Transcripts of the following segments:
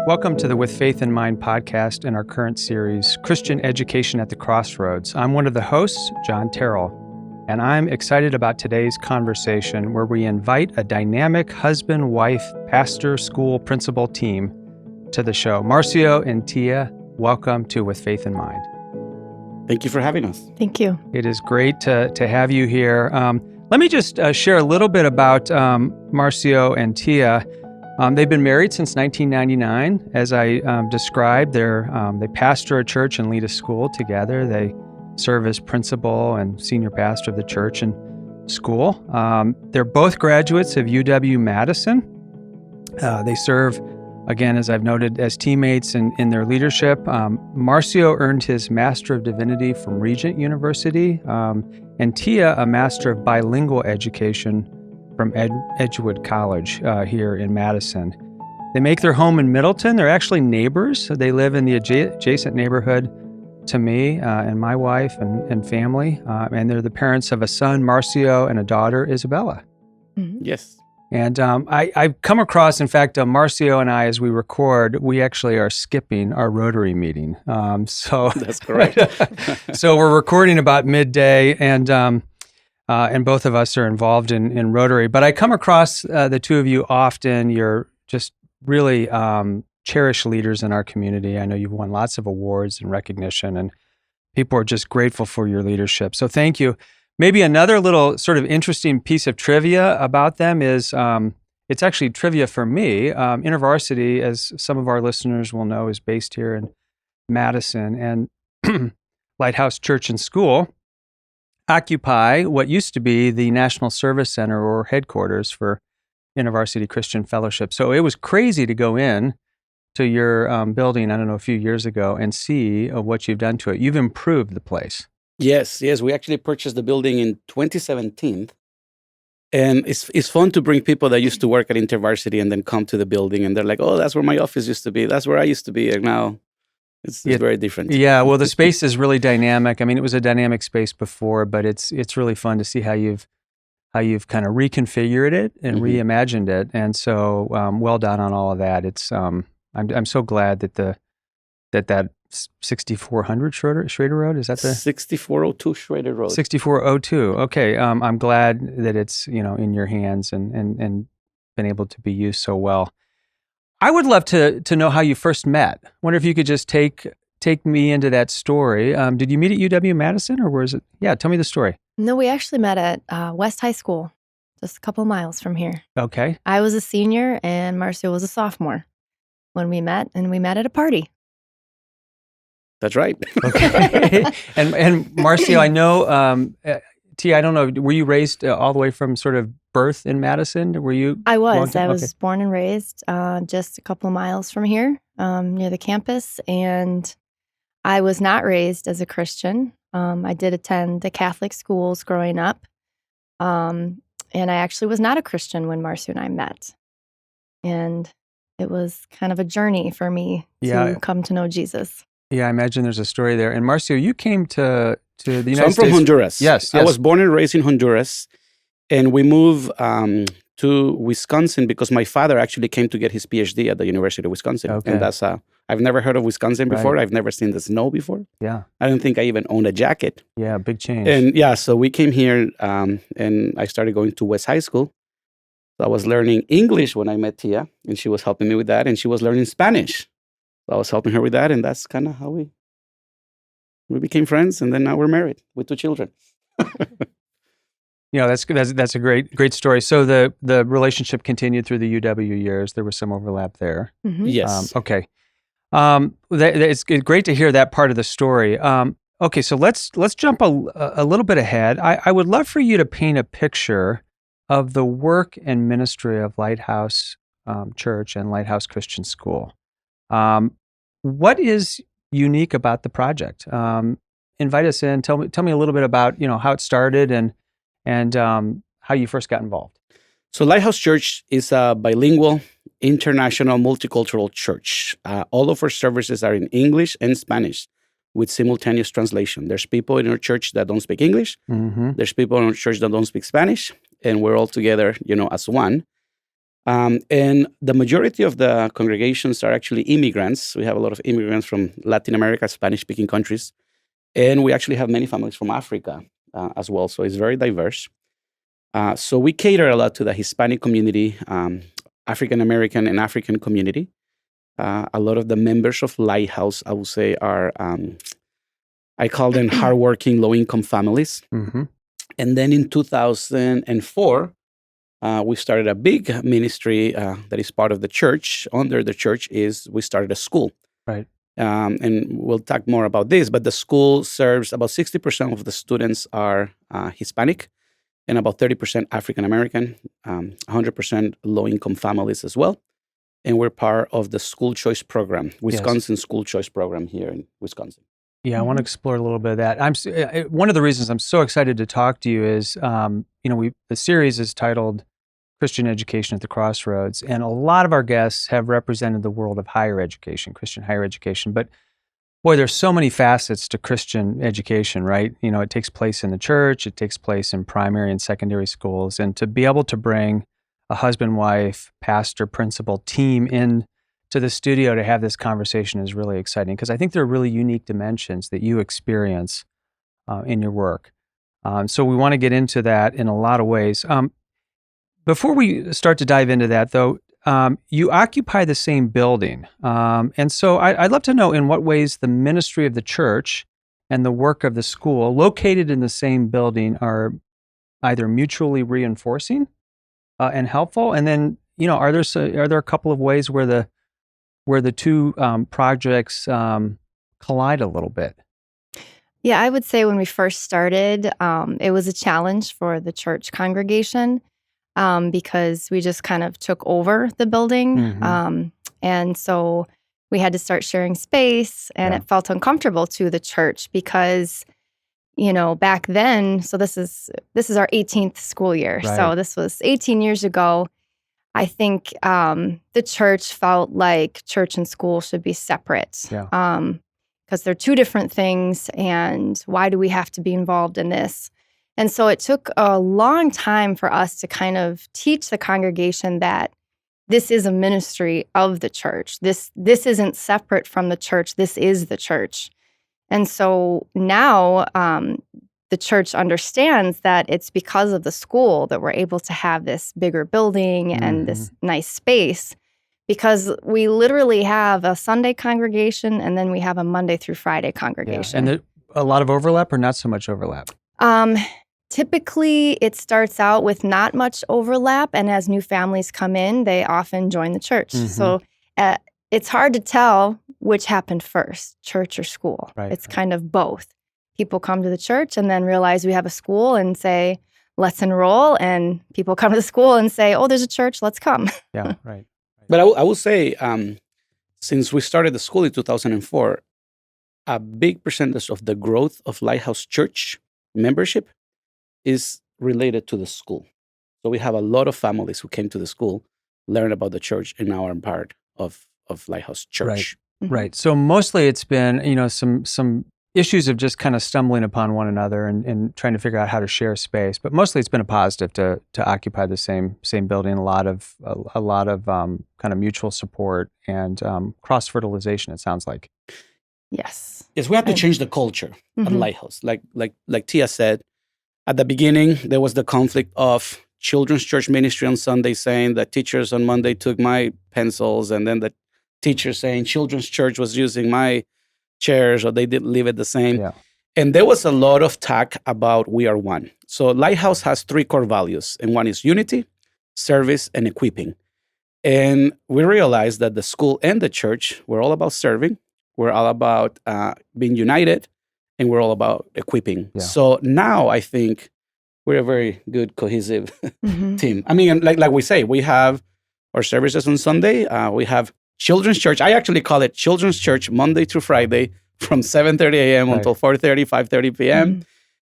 Welcome to the With Faith in Mind podcast in our current series, Christian Education at the Crossroads. I'm one of the hosts, John Terrill, and I'm excited about today's conversation where we invite a dynamic husband, wife, pastor, school, principal team to the show. Marcio and Tia, welcome to With Faith in Mind. Thank you for having us. Thank you. It is great to have you here. Let me just share a little bit about Marcio and Tia. They've been married since 1999. As I described, they pastor a church and lead a school together. They serve as principal and senior pastor of the church and school. They're both graduates of UW-Madison. They serve, again, as I've noted, as teammates in their leadership. Marcio earned his Master of Divinity from Regent University, and Tia a Master of Bilingual Education from Edgewood College here in Madison. They make their home in Middleton. They're actually neighbors. So they live in the adjacent neighborhood to me and my wife and family. And they're the parents of a son, Marcio, and a daughter, Isabella. Mm-hmm. Yes. And I've come across, in fact, Marcio and I, as we record, we actually are skipping our Rotary meeting. So That's correct. So we're recording about midday, and both of us are involved in Rotary. But I come across the two of you often. You're just really cherished leaders in our community. I know you've won lots of awards and recognition, and people are just grateful for your leadership. So thank you. Maybe another little sort of interesting piece of trivia about them is, it's actually trivia for me. InterVarsity, as some of our listeners will know, is based here in Madison, and Lighthouse Christian School occupy what used to be the National Service Center or headquarters for InterVarsity Christian Fellowship. So it was crazy to go in to your building, I don't know, a few years ago and see what you've done to it. You've improved the place. Yes. We actually purchased the building in 2017. And it's fun to bring people that used to work at InterVarsity and then come to the building and they're like, oh, that's where my office used to be. That's where I used to be. And now it's very different. Yeah, well, the space is really dynamic. I mean, it was a dynamic space before, but it's really fun to see how you've kind of reconfigured it and reimagined it. And so, well done on all of that. It's I'm so glad that 6400 Schrader Road, is that the 6402 Schrader Road? 6402. Okay, I'm glad that it's in your hands and been able to be used so well. I would love to know how you first met. Wonder if you could just take me into that story. Did you meet at UW-Madison, or was it? Yeah, tell me the story. No, we actually met at West High School, just a couple miles from here. Okay. I was a senior and Marcio was a sophomore when we met, and we met at a party. That's right. Okay. and Marcio, I know, Tia, I don't know, were you raised all the way from sort of birth in Madison? Were you? I was. I was born and raised just a couple of miles from here, near the campus, and I was not raised as a Christian. I did attend the Catholic schools growing up, and I actually was not a Christian when Marcio and I met. And it was kind of a journey for me to come to know Jesus. Yeah, I imagine there's a story there. And Marcio, you came to the United States. I'm from Honduras. Yes. I was born and raised in Honduras, and we moved to Wisconsin because my father actually came to get his PhD at the University of Wisconsin. Okay. And that's I've never heard of Wisconsin before. Right. I've never seen the snow before. Yeah. I don't think I even owned a jacket. Yeah, big change. And yeah, so we came here, and I started going to West High School. So I was learning English when I met Tia, and she was helping me with that, and she was learning Spanish. So I was helping her with that, and that's kind of how we became friends, and then now we're married with 2 children. That's a great story. So the relationship continued through the UW years. There was some overlap there. Mm-hmm. Yes. Okay. It's great to hear that part of the story. Okay, so let's jump a little bit ahead. I would love for you to paint a picture of the work and ministry of Lighthouse Church and Lighthouse Christian School. What is unique about the project? Invite us in. Tell me a little bit about how it started and how you first got involved. So Lighthouse Church is a bilingual, international, multicultural church. All of our services are in English and Spanish with simultaneous translation. There's people in our church that don't speak English. Mm-hmm. There's people in our church that don't speak Spanish, and we're all together, as one. And the majority of the congregations are actually immigrants. We have a lot of immigrants from Latin America, Spanish-speaking countries. And we actually have many families from Africa as well. So it's very diverse. So we cater a lot to the Hispanic community, African American and African community. A lot of the members of Lighthouse, I would say, are, I call them hardworking, low-income families. Mm-hmm. And then in 2004, we started a big ministry that is part of the church. Under the church we started a school. Right. And we'll talk more about this, but the school serves about 60% of the students are Hispanic and about 30% African American, 100% low-income families as well. And we're part of the school choice program, Wisconsin school choice program here in Wisconsin. Yeah, I want to explore a little bit of that. One of the reasons I'm so excited to talk to you is, the series is titled Christian Education at the Crossroads, and a lot of our guests have represented the world of higher education, Christian higher education. But boy, there's so many facets to Christian education, right? It takes place in the church, it takes place in primary and secondary schools, and to be able to bring a husband, wife, pastor, principal team in to the studio to have this conversation is really exciting, because I think there are really unique dimensions that you experience in your work. So we want to get into that in a lot of ways. Before we start to dive into that, though, you occupy the same building. And so I'd love to know in what ways the ministry of the church and the work of the school located in the same building are either mutually reinforcing and helpful. And then, are there a couple of ways where the two projects collide a little bit? Yeah, I would say when we first started, it was a challenge for the church congregation because we just kind of took over the building. Mm-hmm. And so we had to start sharing space, and it felt uncomfortable to the church because, back then, so this is our 18th school year. Right. So this was 18 years ago. I think the church felt like church and school should be separate. Yeah. Because they're two different things, and why do we have to be involved in this? And so it took a long time for us to kind of teach the congregation that this is a ministry of the church. This isn't separate from the church. This is the church. And so now the church understands that it's because of the school that we're able to have this bigger building and this nice space, because we literally have a Sunday congregation and then we have a Monday through Friday congregation. Yeah. And a lot of overlap or not so much overlap? Typically, it starts out with not much overlap, and as new families come in, they often join the church. Mm-hmm. So it's hard to tell which happened first, church or school. Right. It's kind of both. People come to the church and then realize we have a school and say, let's enroll, and people come to the school and say, oh, there's a church, let's come. Yeah, right. But I will say, since we started the school in 2004, a big percentage of the growth of Lighthouse Church membership is related to the school. So we have a lot of families who came to the school, learn about the church, and now are part of Lighthouse Church. Right. Mm-hmm. Right. So mostly it's been, some issues of just kind of stumbling upon one another and trying to figure out how to share space. But mostly it's been a positive to occupy the same building. A lot of kind of mutual support and cross fertilization. It sounds like. Yes. Yes, we have to change the culture at Mhm. Lighthouse. Like Tia said, at the beginning there was the conflict of children's church ministry on Sunday saying that teachers on Monday took my pencils, and then the teachers saying children's church was using my chairs, or they didn't leave it the same. Yeah. And there was a lot of talk about we are one. So Lighthouse has 3 core values, and one is unity, service, and equipping. And we realized that the school and the church, we're all about serving, we're all about being united, and we're all about equipping. Yeah. So now I think we're a very good, cohesive Mhm. team. I mean, like we say, we have our services on Sunday. We have children's church. I actually call it children's church Monday through Friday from 7:30 a.m. Right. until 4:30, 5:30 p.m. Mhm.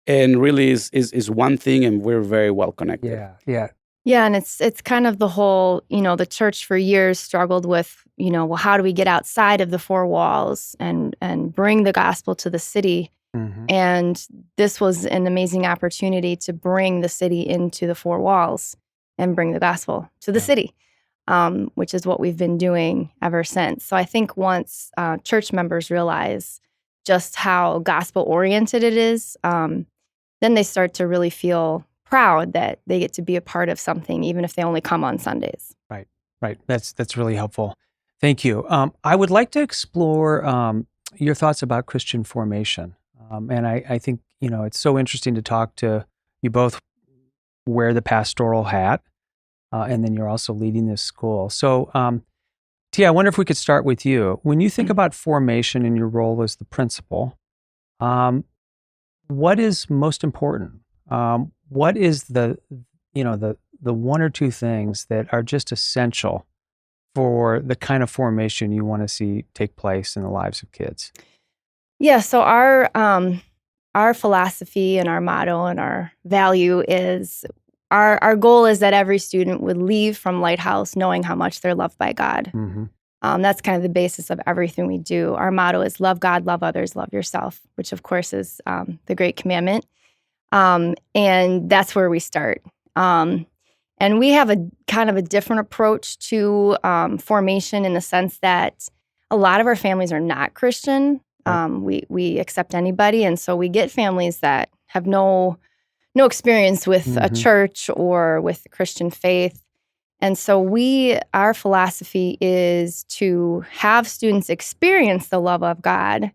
And really is one thing, and we're very well connected. Yeah. Yeah. Yeah, and it's kind of the whole, the church for years struggled with, well, how do we get outside of the 4 walls and bring the gospel to the city? Mm-hmm. And this was an amazing opportunity to bring the city into the 4 walls and bring the gospel to the Yeah. city. which is what we've been doing ever since. So I think once church members realize just how gospel-oriented it is, then they start to really feel proud that they get to be a part of something, even if they only come on Sundays. Right. That's really helpful. Thank you. I would like to explore your thoughts about Christian formation. And I think, it's so interesting to talk to you both wear the pastoral hat, and then you're also leading this school. So, Tia, I wonder if we could start with you. When you think about formation and your role as the principal, what is most important? What is the one or two things that are just essential for the kind of formation you want to see take place in the lives of kids? Yeah, so our philosophy and our motto and our value is our goal is that every student would leave from Lighthouse knowing how much they're loved by God. Mm-hmm. That's kind of the basis of everything we do. Our motto is love God, love others, love yourself, which of course is the great commandment. And that's where we start. And we have a kind of a different approach to formation in the sense that a lot of our families are not Christian. We accept anybody, and so we get families that have no experience with a church or with the Christian faith. And so our philosophy is to have students experience the love of God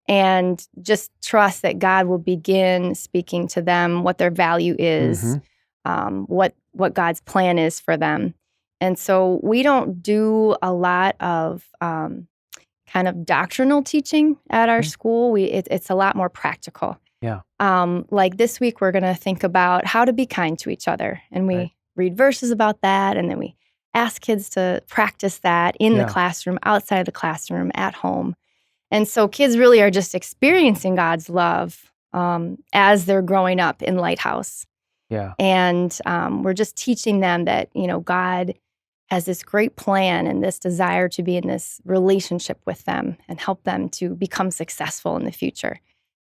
and just trust that God will begin speaking to them what their value is, what God's plan is for them. And so we don't do a lot of kind of doctrinal teaching at our school. It's a lot more practical. Yeah. Like this week, we're going to think about how to be kind to each other. And we read verses about that, and then we ask kids to practice that in the classroom, outside of the classroom, at home. And so kids really are just experiencing God's love as they're growing up in Lighthouse. Yeah. And we're just teaching them that, God has this great plan and this desire to be in this relationship with them and help them to become successful in the future.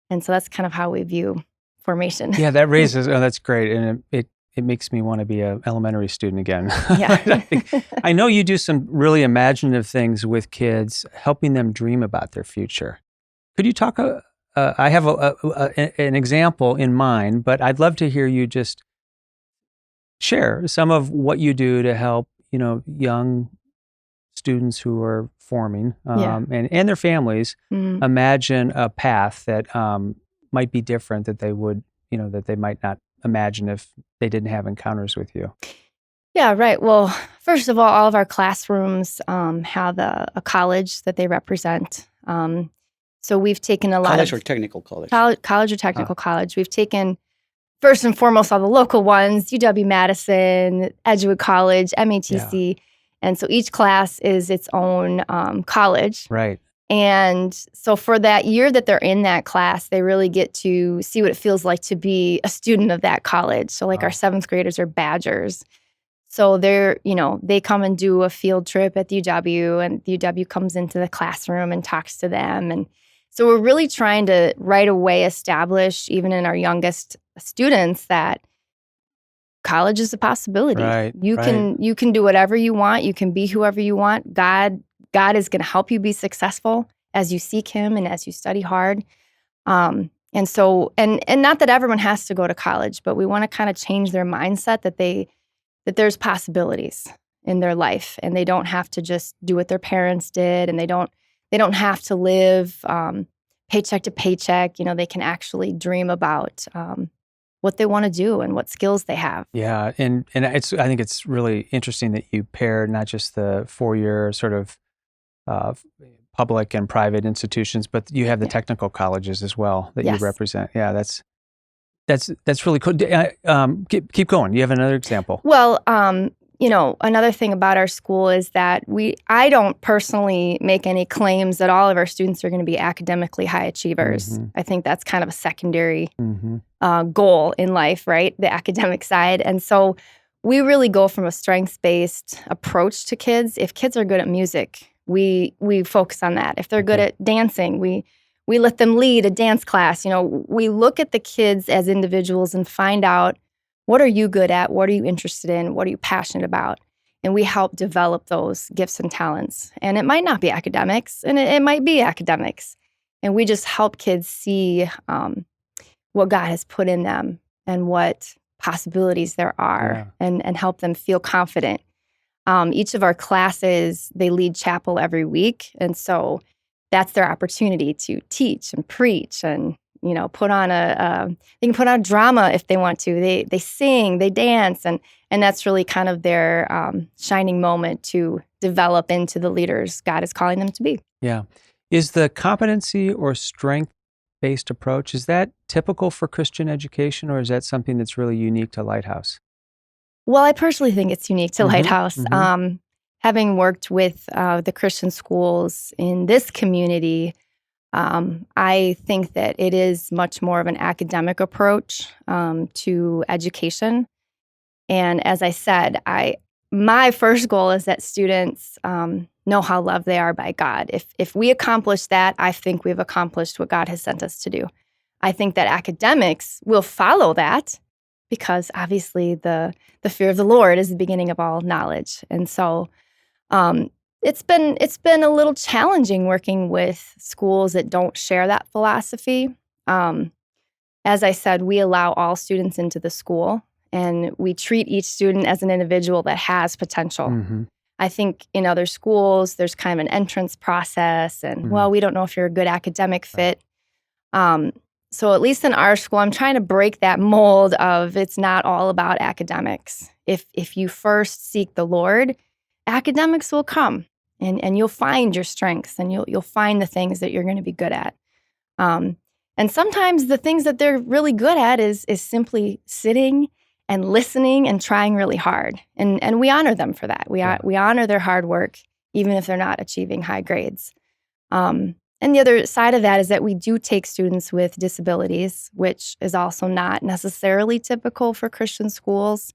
And so that's kind of how we view formation. Yeah, that raises, that's great. And it makes me want to be an elementary student again. Yeah. I know you do some really imaginative things with kids, helping them dream about their future. Could you talk, I have an example in mind, but I'd love to hear you just share some of what you do to help, young students who are forming and their families imagine a path that might be different that they would, that they might not imagine if they didn't have encounters with you. Yeah, right. Well, first of all of our classrooms have a college that they represent. So we've taken a lot college or technical college? College or technical college. We've taken, first and foremost, all the local ones, UW-Madison, Edgewood College, MATC. Yeah. And so each class is its own college. Right. And so for that year that they're in that class, they really get to see what it feels like to be a student of that college. So like our 7th graders are Badgers. So they come and do a field trip at the UW, and the UW comes into the classroom and talks to them. And so we're really trying to right away establish, even in our youngest students, that college is a possibility. Right, you can do whatever you want. You can be whoever you want. God is going to help you be successful as you seek Him and as you study hard. And not that everyone has to go to college, but we want to kind of change their mindset that there's possibilities in their life, and they don't have to just do what their parents did, and they don't have to live paycheck to paycheck. They can actually dream about what they want to do and what skills they have. Yeah, and I think it's really interesting that you pair not just the 4-year sort of public and private institutions, but you have the technical colleges as well that you represent. Yeah, that's really cool. Keep going. You have another example. Well, another thing about our school is that I don't personally make any claims that all of our students are going to be academically high achievers. I think that's kind of a secondary goal in life, right? The academic side. And so we really go from a strengths-based approach to kids. If kids are good at music, we focus on that. If they're good at dancing, we let them lead a dance class. We look at the kids as individuals and find out, what are you good at? What are you interested in? What are you passionate about? and we help develop those gifts and talents. And it might not be academics, and it might be academics. And we just help kids see what God has put in them and what possibilities there are, and help them feel confident. Each of our classes, they lead chapel every week. And so that's their opportunity to teach and preach and, put on they can put on drama if they want to. They sing, they dance, and that's really kind of their shining moment to develop into the leaders God is calling them to be. Yeah. Is the competency or strength-based approach, is that typical for Christian education, or is that something that's really unique to Lighthouse? Well, I personally think it's unique to Lighthouse. Having worked with the Christian schools in this community, I think that it is much more of an academic approach to education. And as I said, my first goal is that students know how loved they are by God. If we accomplish that, I think we've accomplished what God has sent us to do. I think that academics will follow that, because obviously the fear of the Lord is the beginning of all knowledge. And so it's been a little challenging working with schools that don't share that philosophy. As I said, we allow all students into the school, and we treat each student as an individual that has potential. I think in other schools, there's kind of an entrance process, and, well, we don't know if you're a good academic fit. So at least in our school, I'm trying to break that mold of it's not all about academics. If you first seek the Lord, academics will come, and you'll find your strengths, and you'll find the things that you're going to be good at. And sometimes the things that they're really good at is simply sitting and listening and trying really hard. And we honor them for that. We honor their hard work, even if they're not achieving high grades. And the other side of that is that we do take students with disabilities, which is also not necessarily typical for Christian schools.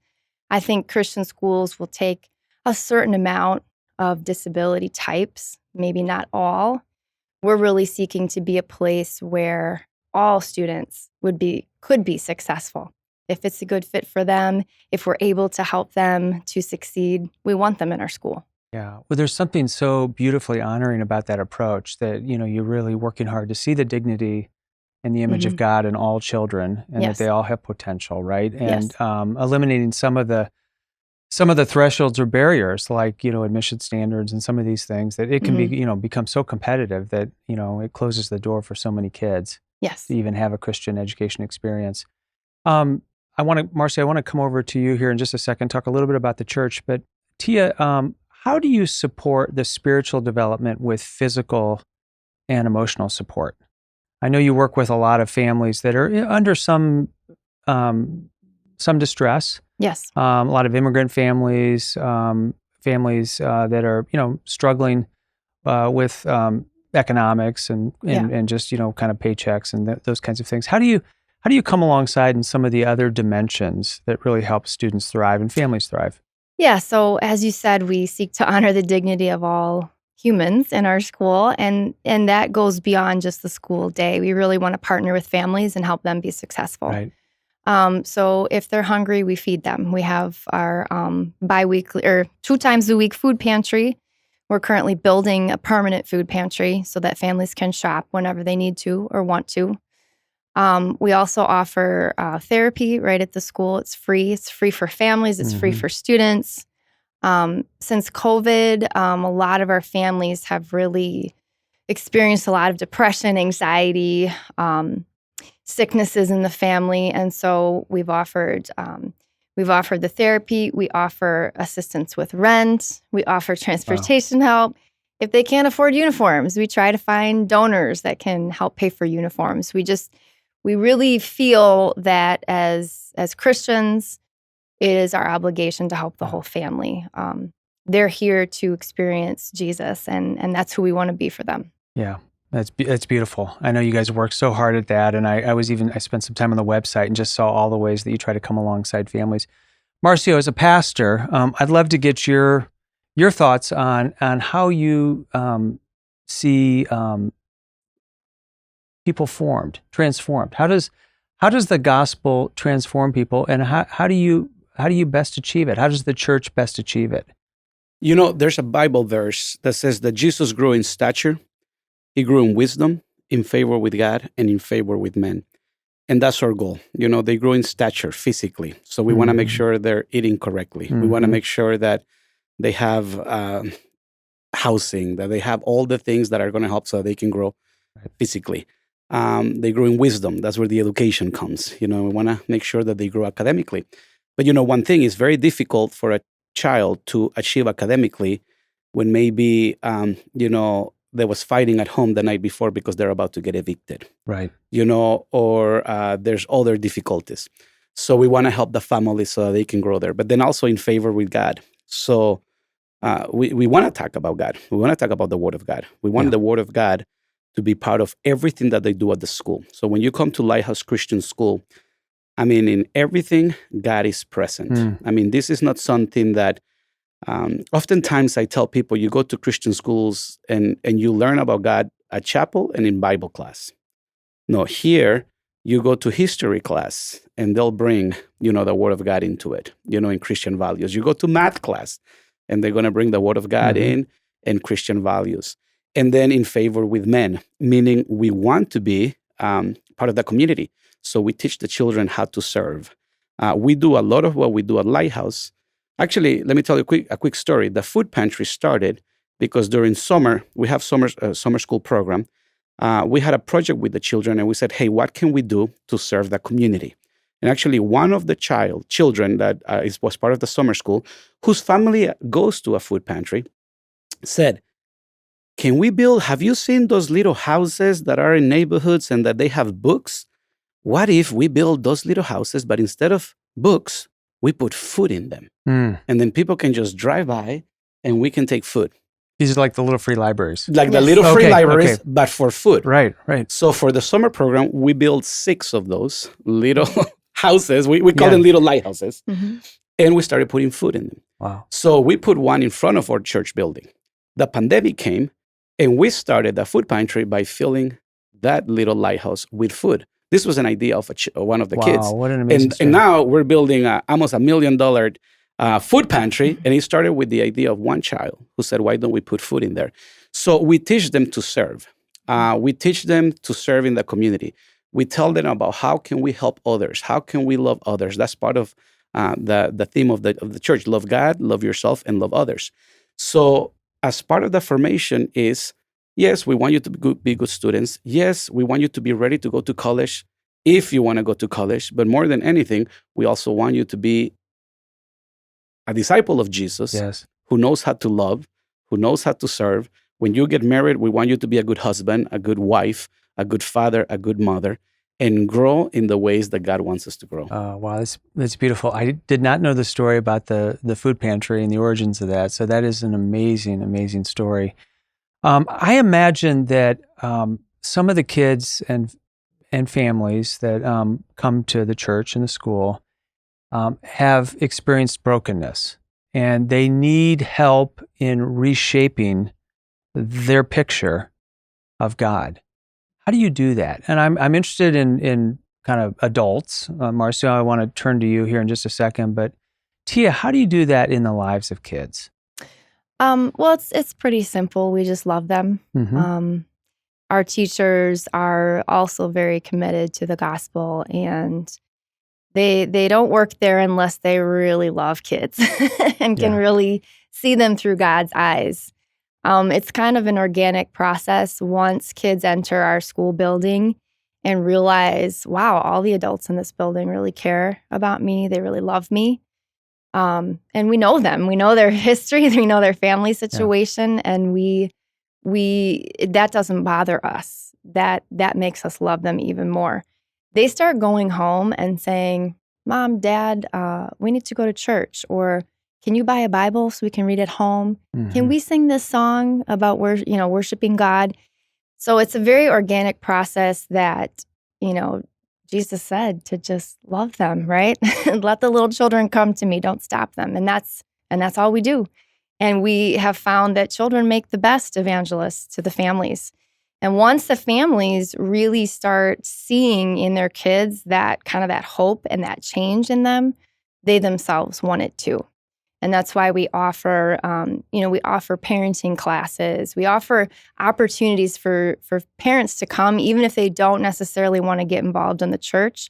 I think Christian schools will take a certain amount of disability types, maybe not all. We're really seeking to be a place where all students could be successful. If it's a good fit for them, if we're able to help them to succeed, we want them in our school. Yeah. Well, there's something so beautifully honoring about that approach that, you're really working hard to see the dignity and the image of God in all children, and that they all have potential, right? And eliminating some of the thresholds or barriers, like, admission standards and some of these things, that it can be, become so competitive that, it closes the door for so many kids to even have a Christian education experience. Marcy, I want to come over to you here in just a second, talk a little bit about the church, but Tia, how do you support the spiritual development with physical and emotional support? I know you work with a lot of families that are under some distress. Yes. A lot of immigrant families, families that are, struggling with economics and just, kind of paychecks and those kinds of things. How do you come alongside in some of the other dimensions that really help students thrive and families thrive? Yeah, so as you said, we seek to honor the dignity of all humans in our school, and that goes beyond just the school day. We really want to partner with families and help them be successful. Right. So if they're hungry, we feed them. We have our bi-weekly or 2 times a week food pantry. We're currently building a permanent food pantry so that families can shop whenever they need to or want to. We also offer therapy right at the school. It's free. It's free for families. It's free for students. Since COVID, a lot of our families have really experienced a lot of depression, anxiety, sicknesses in the family, and so we've offered the therapy. We offer assistance with rent. We offer transportation help. If they can't afford uniforms, we try to find donors that can help pay for uniforms. We really feel that as Christians, it is our obligation to help the whole family. They're here to experience Jesus, and that's who we want to be for them. Yeah, that's beautiful. I know you guys work so hard at that, and I spent some time on the website and just saw all the ways that you try to come alongside families. Marcio, as a pastor, I'd love to get your thoughts on how you see people transformed. How does the gospel transform people, and how do you best achieve it? How does the church best achieve it? You know, there's a Bible verse that says that Jesus grew in stature, he grew in wisdom, in favor with God, and in favor with men. And that's our goal. You know, they grow in stature physically. So we want to make Mhm. sure they're eating correctly. We want to Mhm. make sure that they have housing, that they have all the things that are going to help so that they can grow Right. physically. They grow in wisdom. That's where the education comes. You know, we want to make sure that they grow academically. But, you know, one thing is very difficult for a child to achieve academically when maybe, you know, there was fighting at home the night before because they're about to get evicted, Right. you know, or there's other difficulties. So we want to help the family so that they can grow there, but then also in favor with God. So we want to talk about God. We want to talk about the Word of God. We want Yeah. the Word of God to be part of everything that they do at the school. So when you come to Lighthouse Christian School, I mean, in everything, God is present. Mm. I mean, this is not something that oftentimes I tell people you go to Christian schools and you learn about God at chapel and in Bible class. No, here you go to history class and they'll bring, you know, the Word of God into it, you know, in Christian values. You go to math class and they're going to bring the Word of God Mhm. in and Christian values. And then in favor with men, meaning we want to be part of the community. So we teach the children how to serve. We do a lot of what we do at Lighthouse. Actually, let me tell you a quick story. The food pantry started because during summer, we have summer school program. We had a project with the children and we said, hey, what can we do to serve the community? And actually, one of the children that was part of the summer school, whose family goes to a food pantry, said, can we build, have you seen those little houses that are in neighborhoods and that they have books? What if we build those little houses, but instead of books, we put food in them? Mm. And then people can just drive by and we can take food. These are like the little free libraries. Like the Yes. little free Okay, libraries, okay. but for food. Right. Right. So for the summer program, we built 6 of those little houses. We call Yeah. them little lighthouses. Mhm. And we started putting food in them. Wow. So we put one in front of our church building. The pandemic came and we started the food pantry by filling that little lighthouse with food. This was an idea of one of the kids. Wow. What an amazing And story. now we're building almost $1 million food pantry. And it started with the idea of one child who said, why don't we put food in there? So we teach them to serve. We teach them to serve in the community. We tell them about how can we help others? How can we love others? That's part of the theme of the church. Love God, love yourself, and love others. So as part of the formation is, yes, we want you to be good students. Yes, we want you to be ready to go to college if you want to go to college. But more than anything, we also want you to be a disciple of Jesus Yes. who knows how to love, who knows how to serve. When you get married, we want you to be a good husband, a good wife, a good father, a good mother, and grow in the ways that God wants us to grow. Wow, that's beautiful. I did not know the story about the food pantry and the origins of that. So that is an amazing, amazing story. I imagine that some of the kids and families that come to the church and the school have experienced brokenness, and they need help in reshaping their picture of God. How do you do that? And I'm interested in kind of adults. Marcio, I want to turn to you here in just a second, but Tia, how do you do that in the lives of kids? Well, it's pretty simple. We just love them. Mhm. Our teachers are also very committed to the gospel, and they don't work there unless they really love kids and can Yeah. really see them through God's eyes. It's kind of an organic process once kids enter our school building and realize, wow, all the adults in this building really care about me. They really love me. And we know them. We know their history. We know their family situation, and we that doesn't bother us. That makes us love them even more. They start going home and saying, "Mom, Dad, we need to go to church," or "Can you buy a Bible so we can read at home? Can Mhm. we sing this song about worshiping God?" So it's a very organic process that, Jesus said to just love them, right? Let the little children come to me, don't stop them. And that's all we do. And we have found that children make the best evangelists to the families. And once the families really start seeing in their kids that kind of that hope and that change in them, they themselves want it too. And that's why we offer, we offer parenting classes. We offer opportunities for parents to come, even if they don't necessarily want to get involved in the church.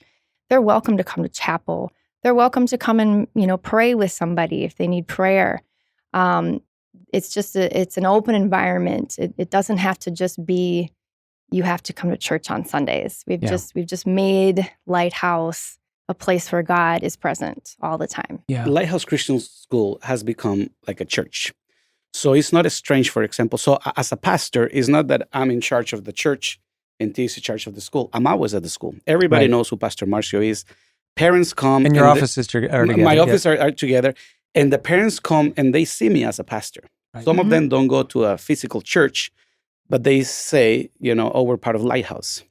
They're welcome to come to chapel. They're welcome to come and, pray with somebody if they need prayer. It's just it's an open environment. It doesn't have to just be, you have to come to church on Sundays. We've just made Lighthouse a place where God is present all the time. Yeah. Lighthouse Christian School has become like a church. So it's not as strange, for example. So as a pastor, it's not that I'm in charge of the church and T is in charge of the school. I'm always at the school. Everybody knows who Pastor Marcio is. Parents come. And your offices are together. My offices are together. And the parents come and they see me as a pastor. Right. Some of them don't go to a physical church, but they say, we're part of Lighthouse.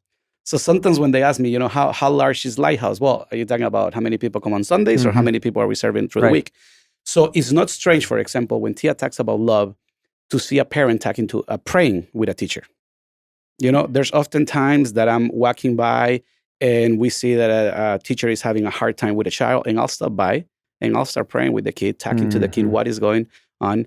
So sometimes when they ask me, how large is Lighthouse? Well, are you talking about how many people come on Sundays or how many people are we serving through the week? So it's not strange, for example, when Tia talks about love, to see a parent talking to praying with a teacher. There's often times that I'm walking by and we see that a teacher is having a hard time with a child, and I'll stop by and I'll start praying with the kid, talking to the kid, what is going on.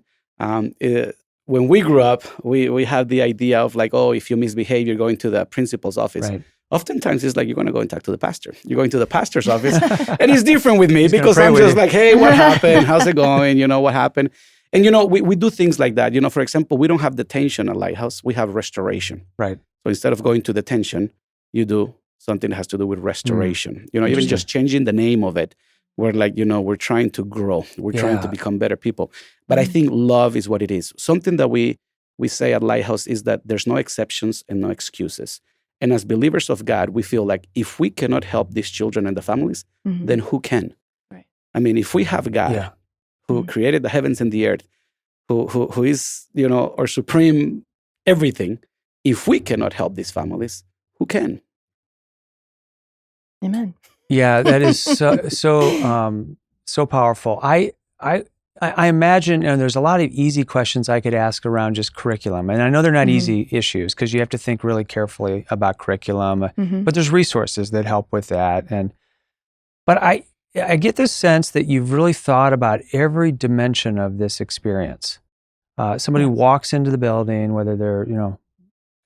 When we grew up, we had the idea of like, if you misbehave, you're going to the principal's office. Right. Oftentimes, it's like you're going to go and talk to the pastor. You're going to the pastor's office. And it's different with me because I'm just like, hey, what happened? How's it going? What happened? And, we do things like that. For example, we don't have detention at Lighthouse. We have restoration. Right. So instead of going to detention, you do something that has to do with restoration. Even just changing the name of it. We're like, we're trying to grow. We're trying to become better people. But I think love is what it is. Something that we say at Lighthouse is that there's no exceptions and no excuses. And as believers of God, we feel like if we cannot help these children and the families, then who can? Right. I mean, if we have God who created the heavens and the earth, who is, our supreme everything, if we cannot help these families, who can? Amen. Yeah, that is so powerful. I imagine, there's a lot of easy questions I could ask around just curriculum, and I know they're not easy issues because you have to think really carefully about curriculum. But there's resources that help with that, but I get this sense that you've really thought about every dimension of this experience. Somebody walks into the building, whether they're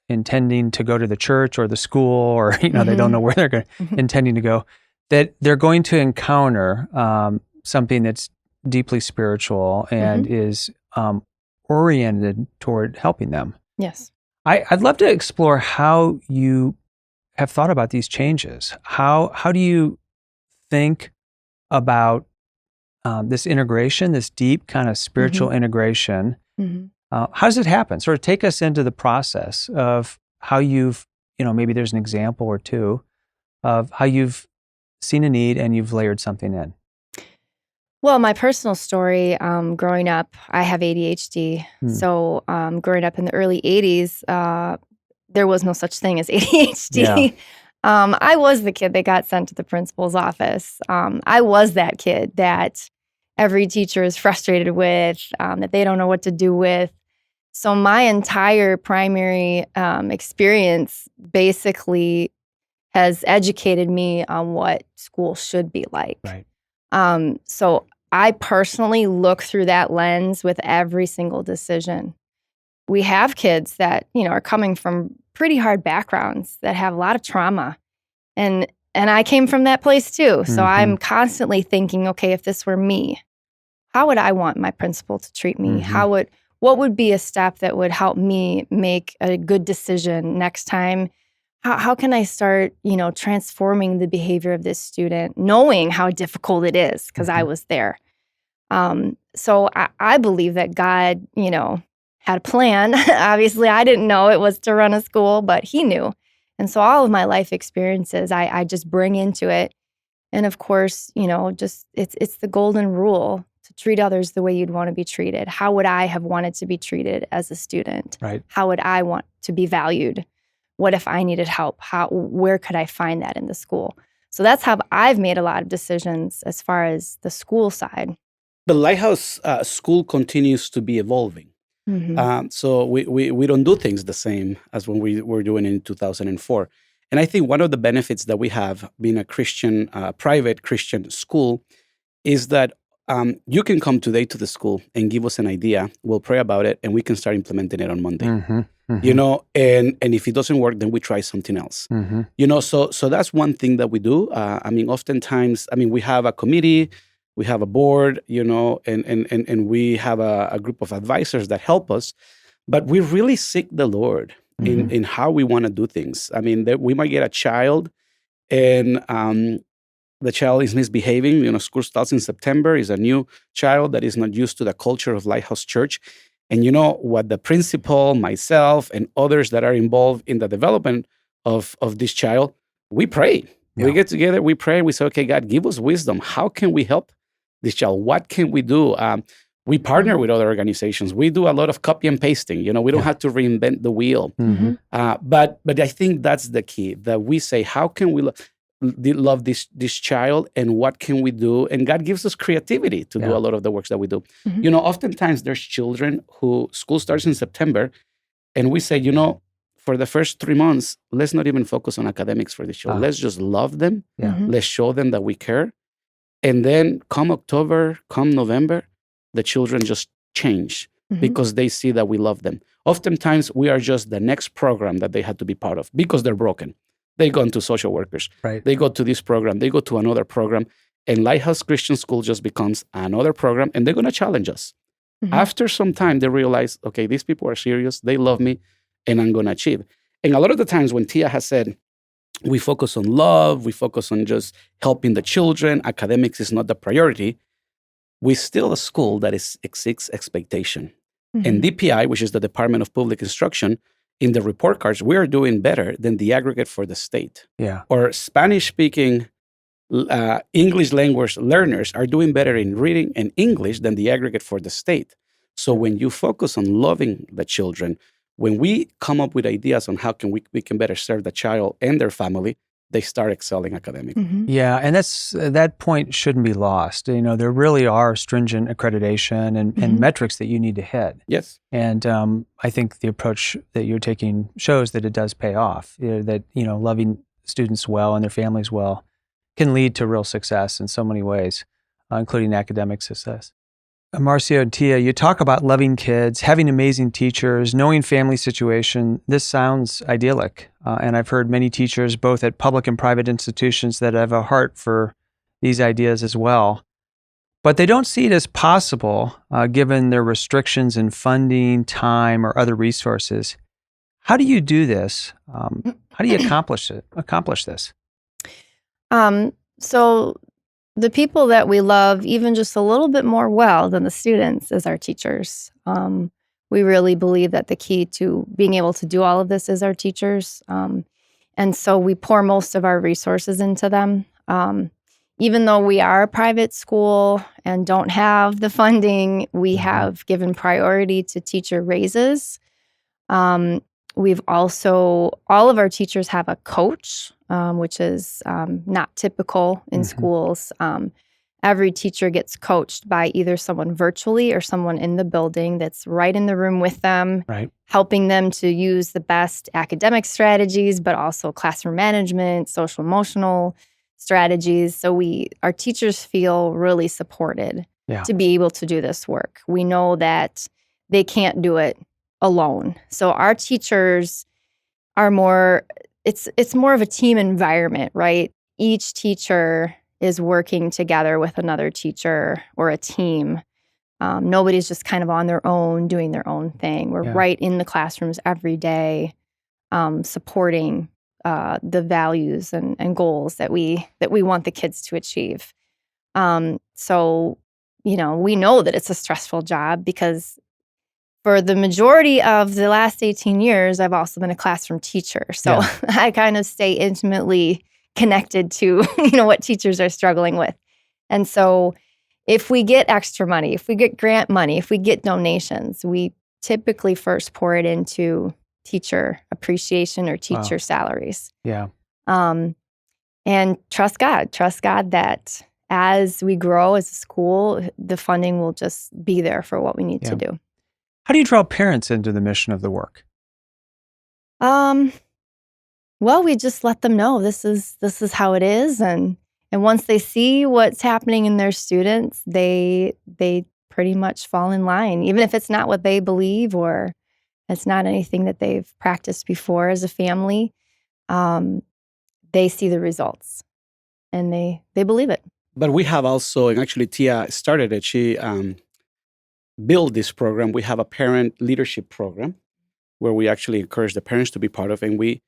intending to go to the church or the school, or they don't know where they're intending to go, that they're going to encounter something that's deeply spiritual and is oriented toward helping them. Yes. I'd love to explore how you have thought about these changes. How do you think about this integration, this deep kind of spiritual integration? How does it happen? Sort of take us into the process of how you've, maybe there's an example or two of how you've seen a need and you've layered something in. Well, my personal story, growing up, I have ADHD. So growing up in the early 80s, there was no such thing as ADHD. I was the kid that got sent to the principal's office. I was that kid that every teacher is frustrated with, that they don't know what to do with. So my entire primary experience basically has educated me on what school should be like. Right. So I personally look through that lens with every single decision. We have kids that, are coming from pretty hard backgrounds that have a lot of trauma. And I came from that place too. So I'm constantly thinking, okay, if this were me, how would I want my principal to treat me? What would be a step that would help me make a good decision next time? How can I start, transforming the behavior of this student, knowing how difficult it is, because I was there. So I believe that God, had a plan. Obviously, I didn't know it was to run a school, but he knew. And so all of my life experiences, I just bring into it. And of course, it's the golden rule to treat others the way you'd want to be treated. How would I have wanted to be treated as a student? Right. How would I want to be valued? What if I needed help? Where could I find that in the school? So that's how I've made a lot of decisions as far as the school side. The Lighthouse School continues to be evolving. So we don't do things the same as when we were doing it in 2004. And I think one of the benefits that we have being a Christian, private Christian school is that you can come today to the school and give us an idea. We'll pray about it, and we can start implementing it on Monday. And if it doesn't work, then we try something else. So that's one thing that we do. Oftentimes, we have a committee, we have a board, and we have a group of advisors that help us. But we really seek the Lord in how we want to do things. We might get a child, and the child is misbehaving. School starts in September. Is a new child that is not used to the culture of Lighthouse Church. And what the principal, myself, and others that are involved in the development of this child, we pray. Yeah. We get together, we pray, we say, okay, God, give us wisdom. How can we help this child? What can we do? We partner with other organizations. We do a lot of copy and pasting. We don't have to reinvent the wheel. But I think that's the key, that we say, how can we love this child, and what can we do? And God gives us creativity to do a lot of the works that we do. Oftentimes there's children who school starts in September, and we say, for the first 3 months, let's not even focus on academics for this child. Let's just love them. Let's show them that we care. And then come October, come November, the children just change because they see that we love them. Oftentimes we are just the next program that they had to be part of because they're broken. They go into social workers. Right. They go to this program. They go to another program. And Lighthouse Christian School just becomes another program, and they're going to challenge us. After some time, they realize, okay, these people are serious. They love me, and I'm going to achieve. And a lot of the times when Tia has said, we focus on love, we focus on just helping the children, academics is not the priority, we're still a school that exceeds expectation. And DPI, which is the Department of Public Instruction, in the report cards, we are doing better than the aggregate for the state. Yeah. Or Spanish-speaking English language learners are doing better in reading and English than the aggregate for the state. So when you focus on loving the children, when we come up with ideas on how we can better serve the child and their family, they start excelling academically. Yeah, and that point shouldn't be lost. There really are stringent accreditation and metrics that you need to hit. Yes. And I think the approach that you're taking shows that it does pay off, that, loving students well and their families well can lead to real success in so many ways, including academic success. Marcio and Tia, you talk about loving kids, having amazing teachers, knowing family situation. This sounds idyllic. And I've heard many teachers, both at public and private institutions, that have a heart for these ideas as well. But they don't see it as possible, given their restrictions in funding, time, or other resources. How do you do this? How do you accomplish this? So the people that we love even just a little bit more well than the students is our teachers. We really believe that the key to being able to do all of this is our teachers. And so we pour most of our resources into them. Even though we are a private school and don't have the funding, we have given priority to teacher raises. We've also, all of our teachers have a coach, which is not typical in schools. Every teacher gets coached by either someone virtually or someone in the building that's right in the room with them, helping them to use the best academic strategies, but also classroom management, social emotional strategies. So our teachers feel really supported to be able to do this work. We know that they can't do it alone. So our teachers are it's more of a team environment, right? Each teacher is working together with another teacher or a team. Nobody's just kind of on their own, doing their own thing. We're right in the classrooms every day, supporting the values and goals that we want the kids to achieve. So, we know that it's a stressful job because for the majority of the last 18 years, I've also been a classroom teacher. So I kind of stay intimately connected to, what teachers are struggling with. And so if we get extra money, if we get grant money, if we get donations, we typically first pour it into teacher appreciation or teacher salaries. Yeah. And trust God that as we grow as a school, the funding will just be there for what we need to do. How do you draw parents into the mission of the work? Well, we just let them know this is how it is, and And once they see what's happening in their students, they pretty much fall in line, even if it's not what they believe or it's not anything that they've practiced before as a family. They see the results and they believe it. But we have also, and actually Tia started it. She built this program. We have a parent leadership program where we actually encourage the parents to be part of. And we,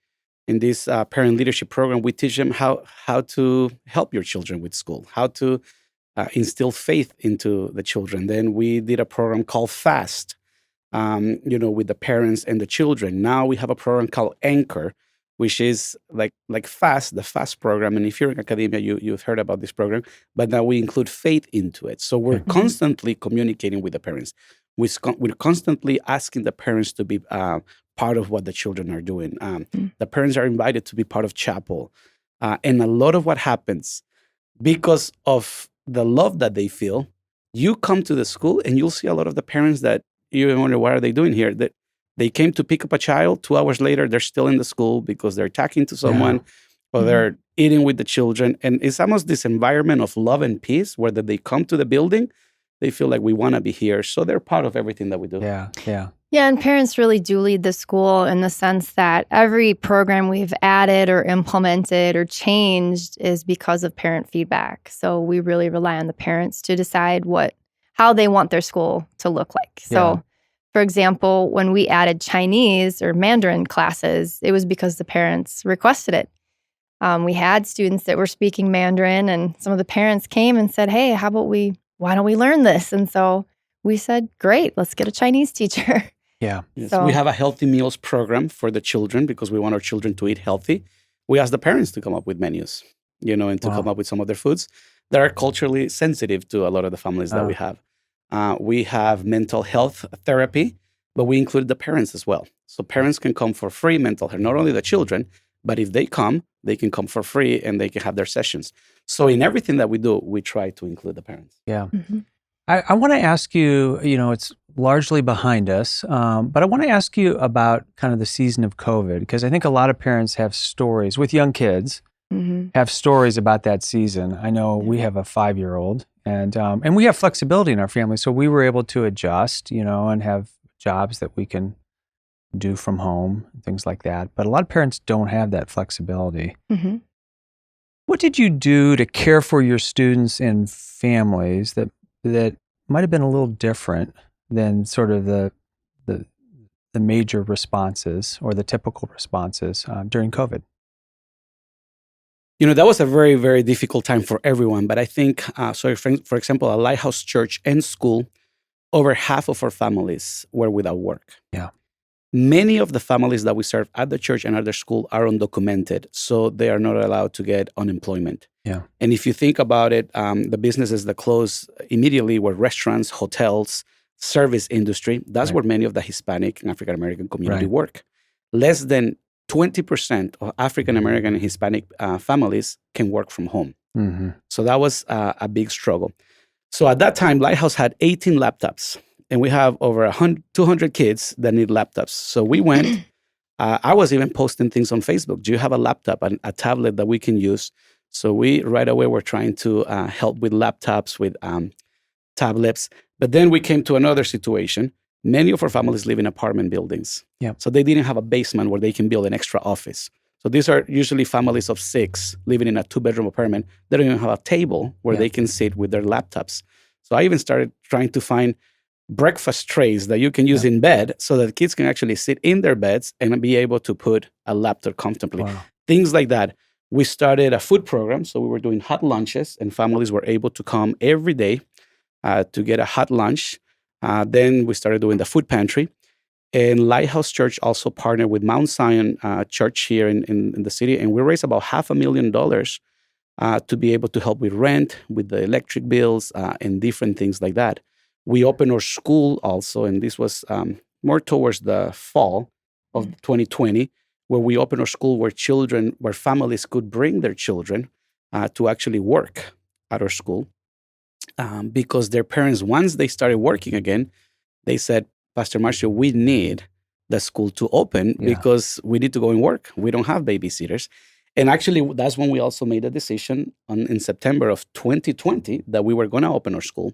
in this parent leadership program, we teach them how to help your children with school, how to instill faith into the children. Then we did a program called FAST, with the parents and the children. Now we have a program called Anchor, which is like FAST, the FAST program. And if you're in academia, you've heard about this program, but now we include faith into it. So we're constantly communicating with the parents. We're constantly asking the parents to be part of what the children are doing. The parents are invited to be part of chapel. And a lot of what happens, because of the love that they feel, you come to the school and you'll see a lot of the parents that you wonder, what are they doing here? That they came to pick up a child. 2 hours later, they're still in the school because they're talking to someone or they're eating with the children. And it's almost this environment of love and peace where that they come to the building, they feel like we want to be here. So they're part of everything that we do. Yeah, and parents really do lead the school in the sense that every program we've added or implemented or changed is because of parent feedback. So we really rely on the parents to decide how they want their school to look like. So, for example, when we added Chinese or Mandarin classes, it was because the parents requested it. We had students that were speaking Mandarin, and some of the parents came and said, "Hey, why don't we learn this?" And so we said, "Great, let's get a Chinese teacher." Yeah. Yes. So, We have a healthy meals program for the children because we want our children to eat healthy. We ask the parents to come up with menus, and to come up with some of their foods that are culturally sensitive to a lot of the families that we have. We have mental health therapy, but we include the parents as well. So parents can come for free mental health, not only the children, but if they can come for free and they can have their sessions. So in everything that we do, we try to include the parents. Yeah. I want to ask you, it's largely behind us, but I want to ask you about kind of the season of COVID, because I think a lot of parents have stories with young kids, have stories about that season. I know we have a 5-year-old, and we have flexibility in our family, so we were able to adjust, and have jobs that we can do from home, things like that. But a lot of parents don't have that flexibility. What did you do to care for your students and families that might have been a little different than sort of the major responses or the typical responses during COVID? That was a very, very difficult time for everyone. But I think, for example, at Lighthouse Church and School, over half of our families were without work. Yeah. Many of the families that we serve at the church and at the school are undocumented, so they are not allowed to get unemployment. Yeah. And if you think about it, the businesses that closed immediately were restaurants, hotels, service industry. That's where many of the Hispanic and African American community work. Less than 20% of African American and Hispanic families can work from home. So that was a big struggle. So at that time, Lighthouse had 18 laptops. And we have over 200 kids that need laptops. So we went, I was even posting things on Facebook. Do you have a laptop, a tablet that we can use? So we right away were trying to help with laptops, with tablets. But then we came to another situation. Many of our families live in apartment buildings. Yeah. So they didn't have a basement where they can build an extra office. So these are usually families of 6 living in a 2-bedroom apartment. They don't even have a table where they can sit with their laptops. So I even started trying to find breakfast trays that you can use in bed so that kids can actually sit in their beds and be able to put a laptop comfortably. Things like that. We started a food program. So we were doing hot lunches and families were able to come every day to get a hot lunch. Then we started doing the food pantry. And Lighthouse Church also partnered with Mount Zion Church here in the city. And we raised about $500,000 to be able to help with rent, with the electric bills, and different things like that. We opened our school also, and this was more towards the fall of 2020, where we opened our school where families could bring their children to actually work at our school. Because their parents, once they started working again, they said, Pastor Marcio, we need the school to open because we need to go and work. We don't have babysitters. And actually, that's when we also made a decision in September of 2020 that we were going to open our school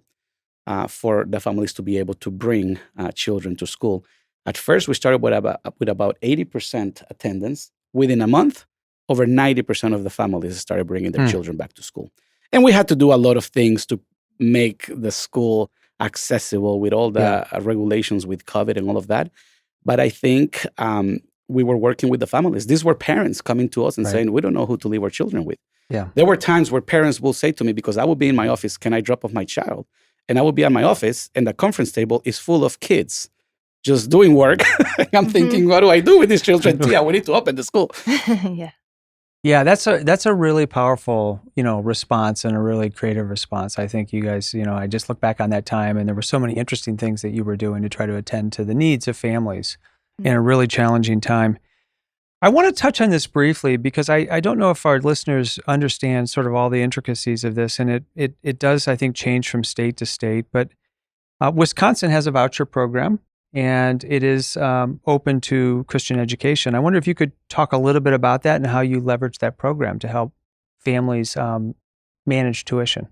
for the families to be able to bring children to school. At first, we started with about 80% attendance. Within a month, over 90% of the families started bringing their children back to school. And we had to do a lot of things to make the school accessible with all the regulations with COVID and all of that. But I think we were working with the families. These were parents coming to us and saying, we don't know who to leave our children with. Yeah. There were times where parents will say to me, because I will be in my office, can I drop off my child? And I will be at my office and the conference table is full of kids just doing work. I'm thinking, what do I do with these children? Yeah, we need to open the school. Yeah. Yeah, that's a really powerful, response and a really creative response. I think you guys, I just look back on that time and there were so many interesting things that you were doing to try to attend to the needs of families in a really challenging time. I want to touch on this briefly because I don't know if our listeners understand sort of all the intricacies of this, and it does, I think, change from state to state. But Wisconsin has a voucher program, and it is open to Christian education. I wonder if you could talk a little bit about that and how you leverage that program to help families manage tuition.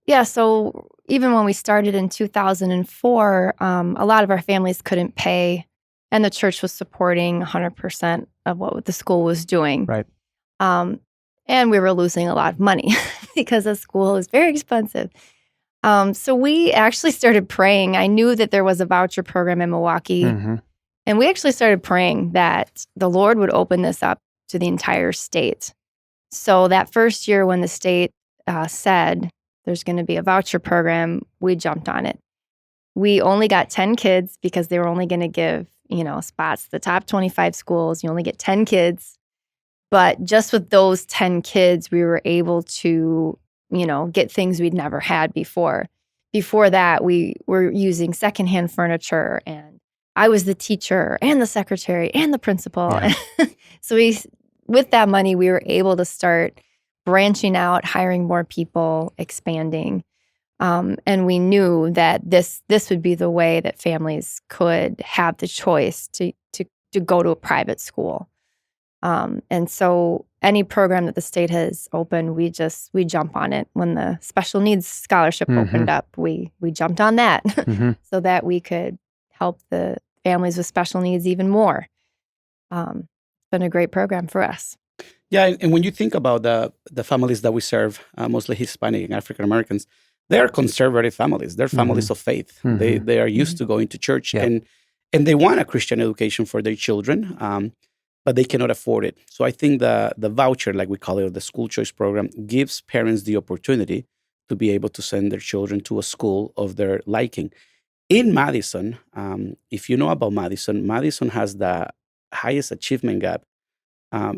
Yeah, so even when we started in 2004, a lot of our families couldn't pay, and the church was supporting 100% of what the school was doing. Right. And we were losing a lot of money because the school is very expensive. So we actually started praying. I knew that there was a voucher program in Milwaukee, and we actually started praying that the Lord would open this up to the entire state. So that first year when the state said there's going to be a voucher program, we jumped on it. We only got 10 kids because they were only going to give, spots. The top 25 schools, you only get 10 kids. But just with those 10 kids, we were able to get things we'd never had before. Before that, we were using secondhand furniture, and I was the teacher and the secretary and the principal. Yeah. So with that money, we were able to start branching out, hiring more people, expanding. And we knew that this would be the way that families could have the choice to go to a private school. And so any program that the state has opened, we jump on it. When the special needs scholarship opened up, we jumped on that so that we could help the families with special needs even more. It's been a great program for us. Yeah, and when you think about the families that we serve, mostly Hispanic and African Americans, they are conservative families. They're families of faith. They are used to going to church, and they want a Christian education for their children. But they cannot afford it. So I think the voucher, like we call it, or the school choice program, gives parents the opportunity to be able to send their children to a school of their liking. In Madison, if you know about Madison, Madison has the highest achievement gap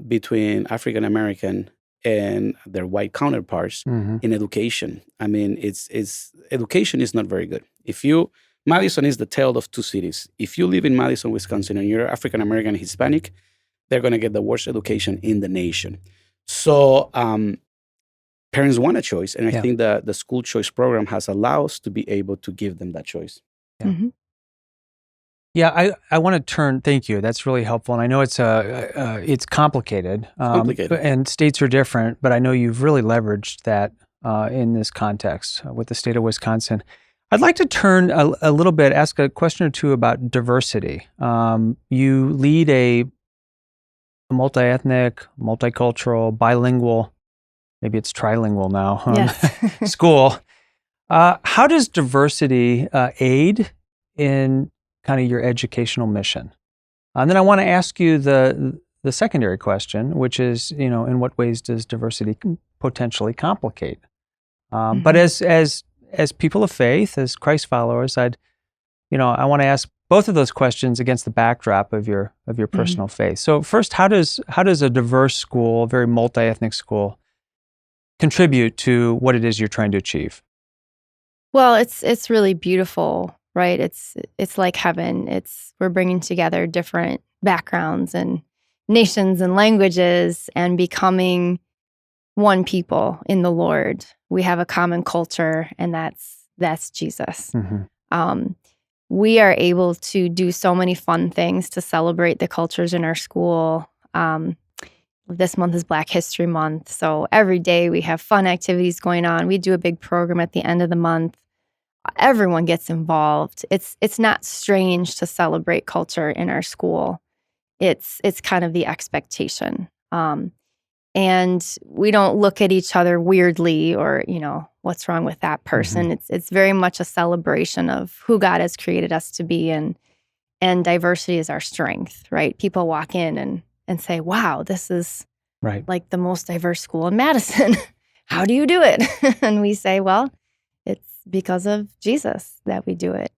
between African American and their white counterparts in education. I mean, it's education is not very good. Madison is the tale of two cities. If you live in Madison, Wisconsin, and you're African American and Hispanic, they're going to get the worst education in the nation. So parents want a choice, and I think the school choice program has allowed us to be able to give them that choice. Yeah, I want to thank you. That's really helpful. And I know it's complicated. And states are different, but I know you've really leveraged that in this context with the state of Wisconsin. I'd like to turn a little bit, ask a question or two about diversity. You lead a multi-ethnic, multicultural, bilingual, maybe it's trilingual now, school. How does diversity aid in kind of your educational mission? And then I want to ask you the secondary question, which is, in what ways does diversity potentially complicate? But as people of faith, as Christ followers, I want to ask both of those questions against the backdrop of your personal faith. So first, how does a diverse school, a very multi-ethnic school, contribute to what it is you're trying to achieve? Well, it's really beautiful, right? It's like heaven. We're bringing together different backgrounds and nations and languages and becoming one people in the Lord. We have a common culture, and that's Jesus. We are able to do so many fun things to celebrate the cultures in our school. This month is Black History Month. So every day we have fun activities going on. We do a big program at the end of the month. Everyone gets involved. It's not strange to celebrate culture in our school. It's kind of the expectation. And we don't look at each other weirdly or, what's wrong with that person. It's very much a celebration of who God has created us to be, and diversity is our strength, right? People walk in and say, wow, this is like the most diverse school in Madison. How do you do it? And we say, well, it's because of Jesus that we do it.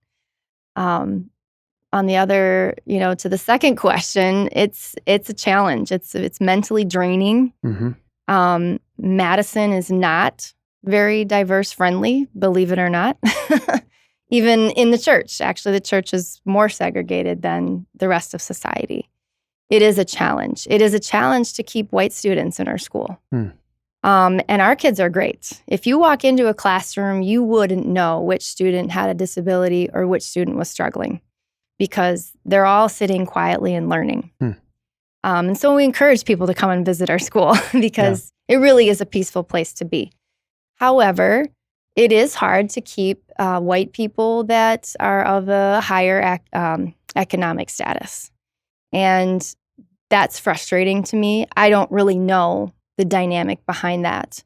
On the other, to the second question, it's a challenge. It's mentally draining. Madison is not very diverse friendly, believe it or not. Even in the church. Actually, the church is more segregated than the rest of society. It is a challenge. It is a challenge to keep white students in our school. And our kids are great. If you walk into a classroom, you wouldn't know which student had a disability or which student was struggling, because they're all sitting quietly and learning. And so we encourage people to come and visit our school because it really is a peaceful place to be. However, it is hard to keep white people that are of a higher economic status. And that's frustrating to me. I don't really know the dynamic behind that,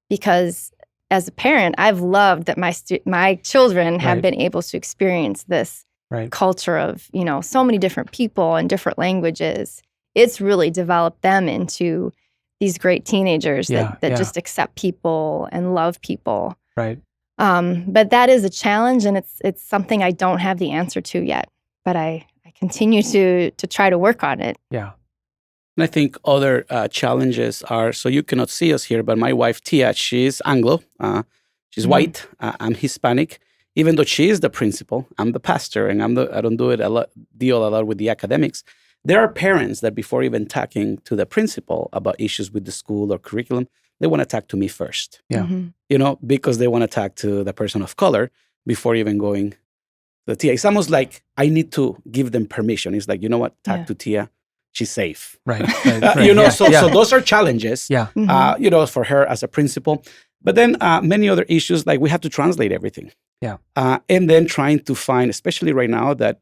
because as a parent, I've loved that my children have been able to experience this culture of, so many different people and different languages. It's really developed them into these great teenagers that just accept people and love people. But that is a challenge, and it's something I don't have the answer to yet. But I continue to try to work on it. And I think other challenges are, so you cannot see us here, but my wife, Tia, she's Anglo. She's white. I'm Hispanic. Even though she is the principal, I'm the pastor, and I don't deal a lot with the academics. There are parents that before even talking to the principal about issues with the school or curriculum, they want to talk to me first. Because they want to talk to the person of color before even going to the Tia. It's almost like I need to give them permission. It's like, you know what, talk to Tia. She's safe. So those are challenges, for her as a principal. But then many other issues, like we have to translate everything. And then trying to find, especially right now that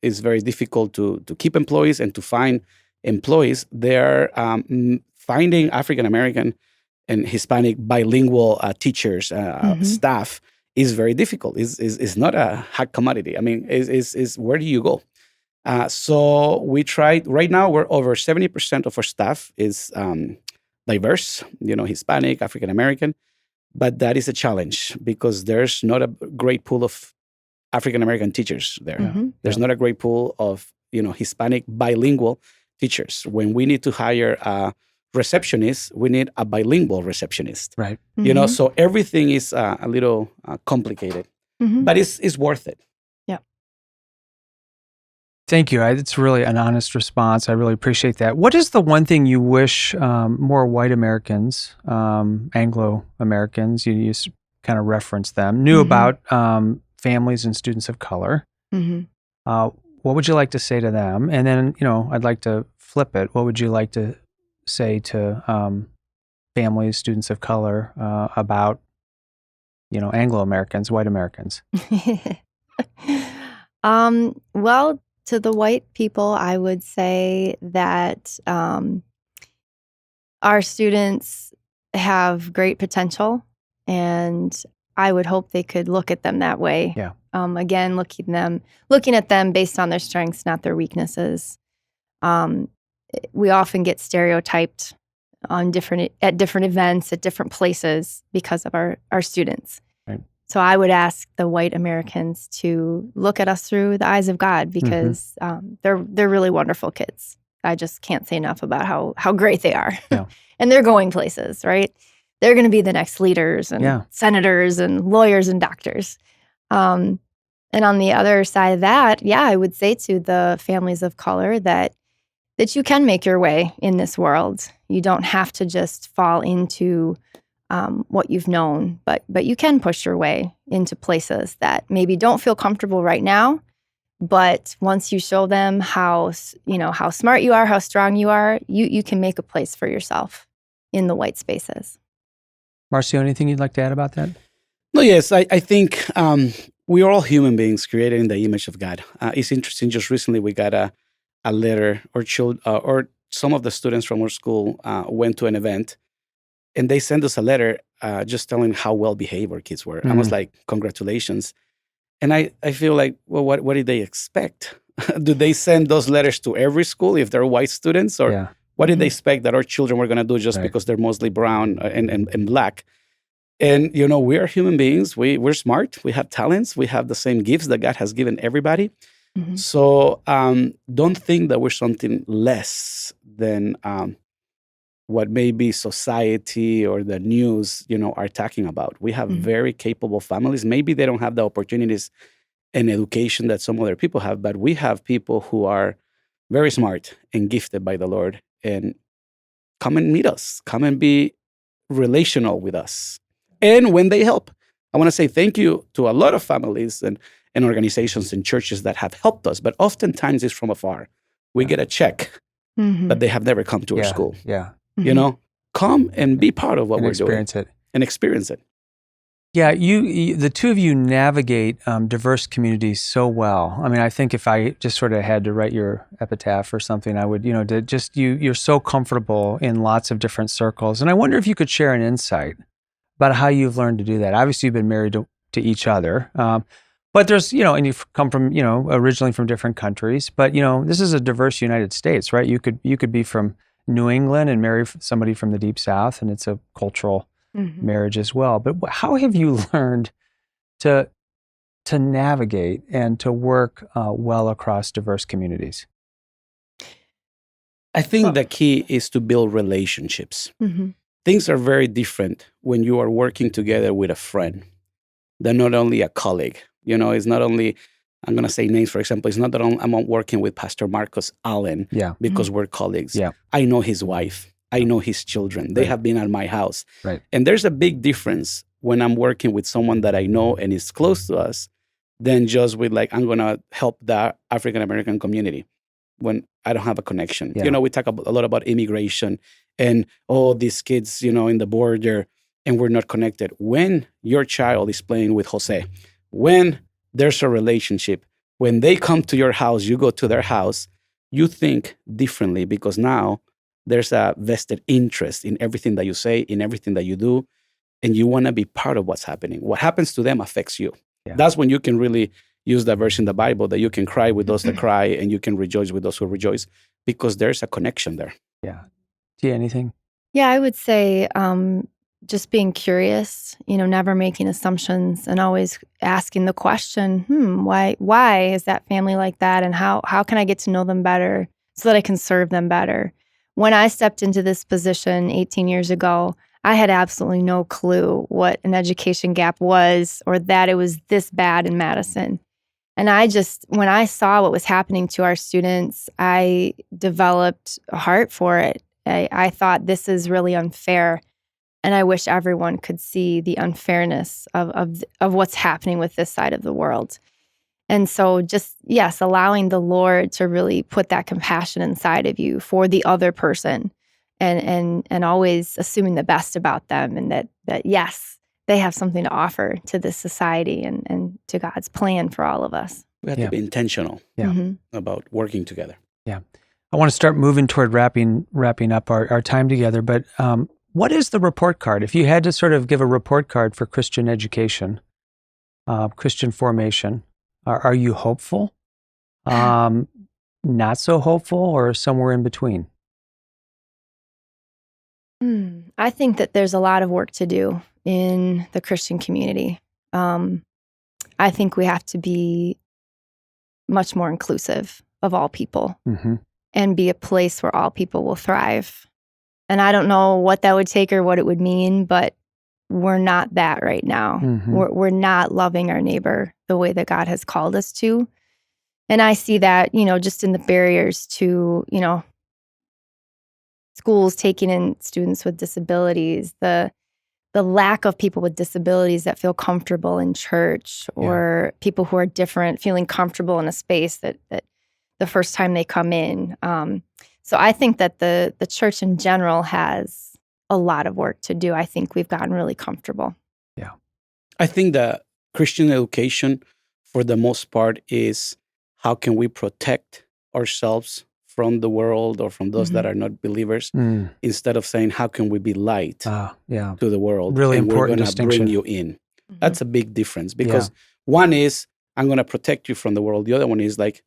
it's very difficult to keep employees and to find employees. They're finding African-American and Hispanic bilingual teachers, staff is very difficult. It's not a hot commodity. I mean, is where do you go? So we tried, right now we're over 70% of our staff is diverse, Hispanic, African-American, but that is a challenge because there's not a great pool of African-American teachers there. There's not a great pool of, Hispanic bilingual teachers. When we need to hire a receptionist, we need a bilingual receptionist. So everything is a little complicated, but it's worth it. Thank you. It's really an honest response. I really appreciate that. What is the one thing you wish more white Americans, Anglo-Americans, you kind of referenced them, knew about families and students of color? What would you like to say to them? And then, I'd like to flip it. What would you like to say to families, students of color about, Anglo-Americans, white Americans? Well, to the white people, I would say that our students have great potential, and I would hope they could look at them that way. Again, looking at them based on their strengths, not their weaknesses. We often get stereotyped at different events, at different places because of our students. So I would ask the white Americans to look at us through the eyes of God, because they're really wonderful kids. I just can't say enough about how great they are. And they're going places, right? They're going to be the next leaders and senators and lawyers and doctors. And on the other side of that, I would say to the families of color that you can make your way in this world. You don't have to just fall into what you've known, but you can push your way into places that maybe don't feel comfortable right now, But once you show them how smart you are, how strong you are, you can make a place for yourself in the white spaces. Marcio, anything you'd like to add about that? No, yes, I think we are all human beings created in the image of God. It's interesting. Just recently, we got a letter, or some of the students from our school went to an event, and they sent us a letter just telling how well behaved our kids were. I was like, congratulations. And I feel like, well, what did they expect? Do they send those letters to every school if they're white students? Or what did they expect that our children were going to do just because they're mostly brown and black? And, we are human beings. We're smart. We have talents. We have the same gifts that God has given everybody. So don't think that we're something less than what maybe society or the news, are talking about. We have very capable families. Maybe they don't have the opportunities and education that some other people have, but we have people who are very smart and gifted by the Lord. And come and meet us. Come and be relational with us. And when they help, I want to say thank you to a lot of families and organizations and churches that have helped us. But oftentimes it's from afar. We get a check, but they have never come to our school. Come and be part of what we're doing. And experience it. Yeah, the two of you navigate diverse communities so well. I mean, I think if I just sort of had to write your epitaph or something, I would, you're so comfortable in lots of different circles. And I wonder if you could share an insight about how you've learned to do that. Obviously, you've been married to each other, but there's, and you've come from, originally from different countries. But this is a diverse United States, right? You could be from New England and marry somebody from the Deep South, and it's a cultural marriage as well. But how have you learned to navigate and to work well across diverse communities? I think the key is to build relationships. Things are very different when you are working together with a friend than not only a colleague. It's not only, I'm going to say names, for example, it's not that I'm working with Pastor Marcus Allen because we're colleagues. I know his wife. I know his children. They have been at my house. And there's a big difference when I'm working with someone that I know and is close to us than just with I'm going to help the African-American community when I don't have a connection. We talk a lot about immigration and, these kids, in the border, and we're not connected. When your child is playing with Jose, when there's a relationship, when they come to your house, you go to their house, you think differently because now there's a vested interest in everything that you say, in everything that you do, and you want to be part of what's happening. What happens to them affects you. That's when you can really use that verse in the Bible that you can cry with those that cry and you can rejoice with those who rejoice because there's a connection there. Yeah. Tia, anything? Yeah, I would say just being curious, never making assumptions and always asking the question, why is that family like that? And how can I get to know them better so that I can serve them better? When I stepped into this position 18 years ago, I had absolutely no clue what an education gap was or that it was this bad in Madison. And when I saw what was happening to our students, I developed a heart for it. I thought this is really unfair. And I wish everyone could see the unfairness of what's happening with this side of the world. And so allowing the Lord to really put that compassion inside of you for the other person and always assuming the best about them and that yes, they have something to offer to this society and to God's plan for all of us. We have to be intentional about working together. Yeah. I want to start moving toward wrapping up our time together, but what is the report card? If you had to sort of give a report card for Christian education, Christian formation, are you hopeful, not so hopeful, or somewhere in between? I think that there's a lot of work to do in the Christian community. I think we have to be much more inclusive of all people and be a place where all people will thrive. And I don't know what that would take or what it would mean, but we're not that right now. We're not loving our neighbor the way that God has called us to. And I see that, just in the barriers to, schools taking in students with disabilities, the the lack of people with disabilities that feel comfortable in church, or people who are different feeling comfortable in a space that the first time they come in. So I think that the church in general has a lot of work to do. I think we've gotten really comfortable. Yeah. I think that Christian education, for the most part, is how can we protect ourselves from the world or from those that are not believers, instead of saying, how can we be light to the world? Really and important we're distinction. bring you in. That's a big difference, because one is, I'm going to protect you from the world. The other one is like,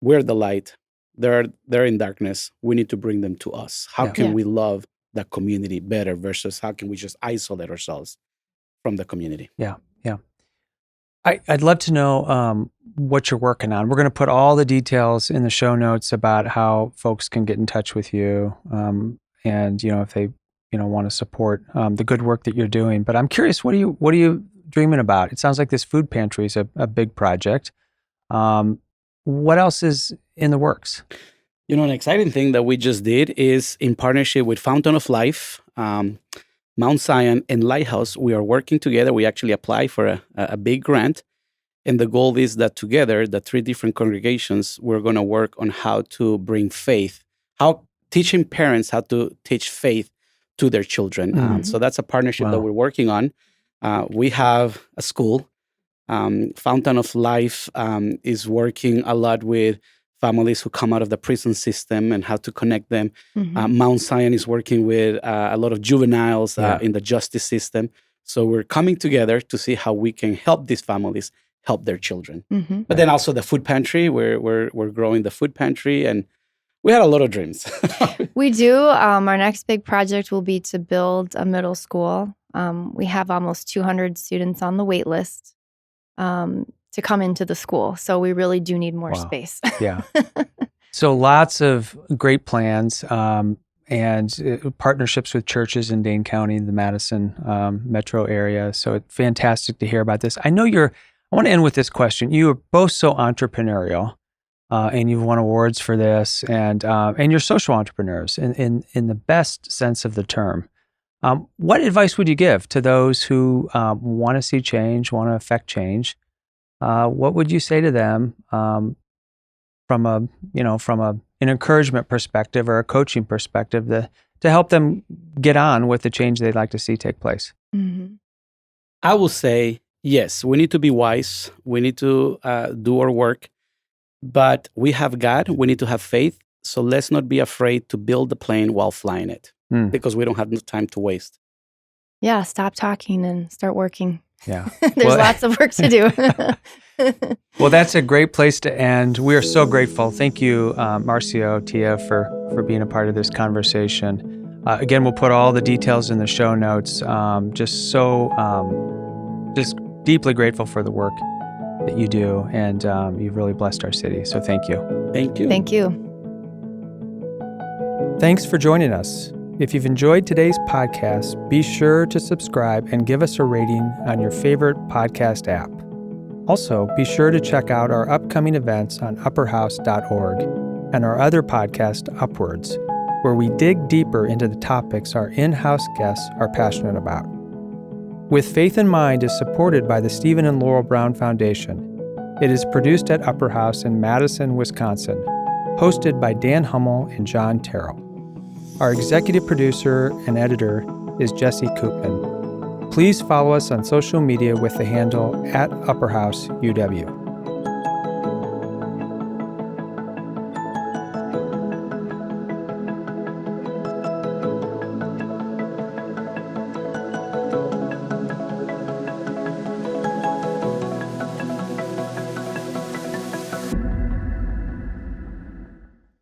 we're the light. They're in darkness. We need to bring them to us. How can we love the community better versus how can we just isolate ourselves from the community? Yeah. I'd love to know what you're working on. We're going to put all the details in the show notes about how folks can get in touch with you, and if they want to support the good work that you're doing. But I'm curious, what are you dreaming about? It sounds like this food pantry is a big project. What else is in the works? An exciting thing that we just did is in partnership with Fountain of Life, Mount Zion, and Lighthouse. We are working together. We actually apply for a big grant. And the goal is that together, the 3 different congregations, we're going to work on how to bring faith, teaching parents how to teach faith to their children. So that's a partnership that we're working on. We have a school. Fountain of Life is working a lot with families who come out of the prison system and how to connect them. Mount Zion is working with a lot of juveniles in the justice system. So we're coming together to see how we can help these families help their children. But then also the food pantry, we're growing the food pantry, and we had a lot of dreams. We do. Our next big project will be to build a middle school. We have almost 200 students on the wait list to come into the school. So we really do need more space. So lots of great plans and partnerships with churches in Dane County, the Madison metro area. So it's fantastic to hear about this. I want to end with this question. You are both so entrepreneurial, and you've won awards for this, and you're social entrepreneurs in the best sense of the term. What advice would you give to those who want to see change, want to affect change? What would you say to them from an encouragement perspective or a coaching perspective to help them get on with the change they'd like to see take place? I will say, yes, we need to be wise. We need to do our work, but we have God. We need to have faith. So let's not be afraid to build the plane while flying it, because we don't have no time to waste. Yeah, stop talking and start working. Yeah. There's lots of work to do. Well, that's a great place to end. We are so grateful. Thank you, Marcio, Tia, for being a part of this conversation. Again, we'll put all the details in the show notes. Just deeply grateful for the work that you do, and you've really blessed our city. So thank you. Thank you. Thank you. Thanks for joining us. If you've enjoyed today's podcast, be sure to subscribe and give us a rating on your favorite podcast app. Also, be sure to check out our upcoming events on upperhouse.org and our other podcast, Upwards, where we dig deeper into the topics our in-house guests are passionate about. With Faith in Mind is supported by the Stephen and Laurel Brown Foundation. It is produced at Upper House in Madison, Wisconsin, hosted by Dan Hummel and John Terrill. Our executive producer and editor is Jesse Koopman. Please follow us on social media with the handle @UpperHouseUW.